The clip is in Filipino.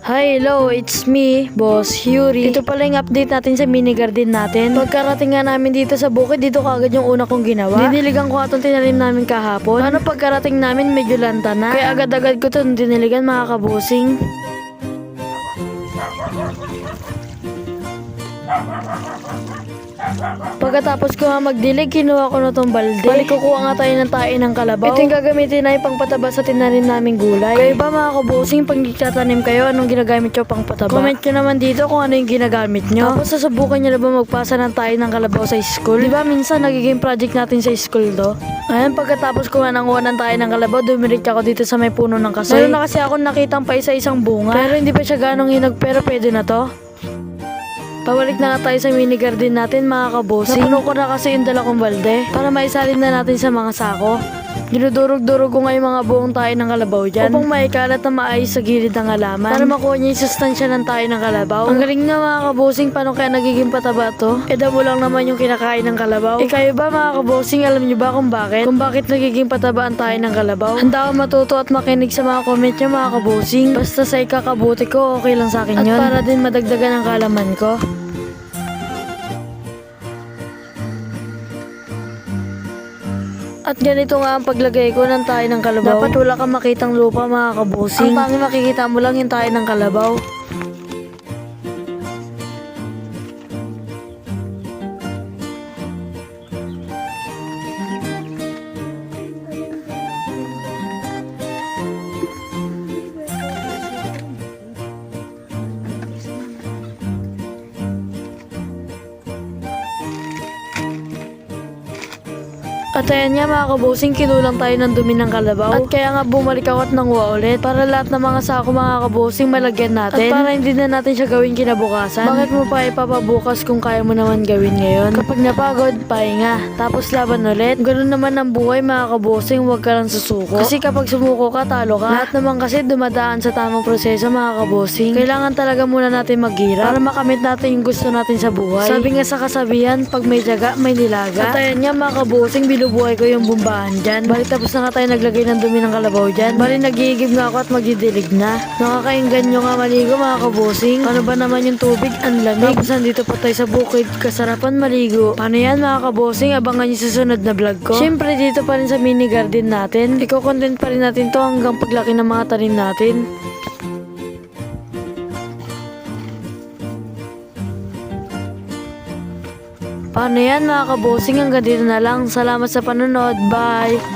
Hi, hello, it's me, Boss Yuri. Ito pala yung update natin sa mini garden natin. Pagkarating nga namin dito sa bukid, dito kagad yung una kong ginawa. Diniligan ko itong tinanim namin kahapon. Paano pagkarating namin, medyo lanta na. Kaya agad-agad ko itong diniligan, mga kabusing. Pagkatapos ko nga magdilig, kinuha ko na tong balde. Balik kukuha nga tayo ng tae ng kalabaw. Ito yung gagamitin na yung pangpataba sa tinanim naming gulay. Kayo ba mga kabusing, pag nagtatanim kayo, anong ginagamit nyo pang pataba? Comment nyo naman dito kung ano yung ginagamit nyo. Tapos sasubukan nyo na ba magpasa ng tae ng kalabaw sa school? Diba minsan nagiging project natin sa school to? Ayan, pagkatapos ko nga nanguha ng tae ng kalabaw, dumiretso ako dito sa may puno ng kasoy. Meron na kasi ako nakitang pa isa-isang bunga. Pero hindi pa siya ganong hinog, pero pwede na to. Pabalik na nga tayo sa mini garden natin, mga kabosing. Napuno ko na kasi yung dala kong balde para maisalin na natin sa mga sako. Dinudurog-durog ko nga yung mga buong tayo ng kalabaw dyan upang maikalat na maayos sa gilid ng halaman para makuha niya yung sustansya ng tayo ng kalabaw. Ang galing na, mga kabosing, paano kaya nagiging pataba to? Damo lang naman yung kinakain ng kalabaw. Kayo ba, mga kabosing, alam niyo ba kung bakit? Kung bakit nagiging pataba ang tayo ng kalabaw? Handa ako matuto at makinig sa mga comment niyo, mga kabosing. Basta sa ikakabuti ko, okay lang sa akin yun. At para din madagdagan ang kalaman ko. At ganito nga ang paglagay ko ng tayo ng kalabaw. Dapat wala kang makitang lupa, mga kabusing. Ang pangit makikita mo lang yung tayo ng kalabaw. At ayan nga, mga kabusing, kinulang tayo ng dumi ng kalabaw. At kaya nga bumalik ako at nanguha ulit para lahat ng mga sako, mga kabusing, malagyan natin. At para hindi na natin siya gawin kinabukasan. Bakit mo pa ipapabukas kung kaya mo naman gawin ngayon? Kapag napagod, pahinga. Tapos laban ulit. Ganun naman ang buhay, mga kabusing, huwag ka lang susuko. Kasi kapag sumuko ka, talo ka. Lahat naman kasi dumadaan sa tamang proseso, mga kabusing. Kailangan talaga muna natin maghirap para makamit natin yung gusto natin sa buhay. Sabi nga sa kasabihan, pag may tiyaga, may nilaga. At ayan nga, mga kabusing, buhay ko yung bumbahan dyan. Bali tapos na nga tayo naglagay ng dumi ng kalabaw dyan. Bali nag-iigib nga ako at magdidilig na. Nakakainggan nyo nga maligo, mga kabusing. Ano ba naman yung tubig? Ang lamig. Tapos nandito pa tayo sa bukid. Kasarapan maligo. Paano yan, mga kabusing? Abangan nyo sa sunod na vlog ko. Siyempre dito pa rin sa mini garden natin. Iko-content pa rin natin to hanggang paglaki ng mga tanim natin. Paano yan, mga kabosing? Hanggang dito na lang. Salamat sa panonood. Bye!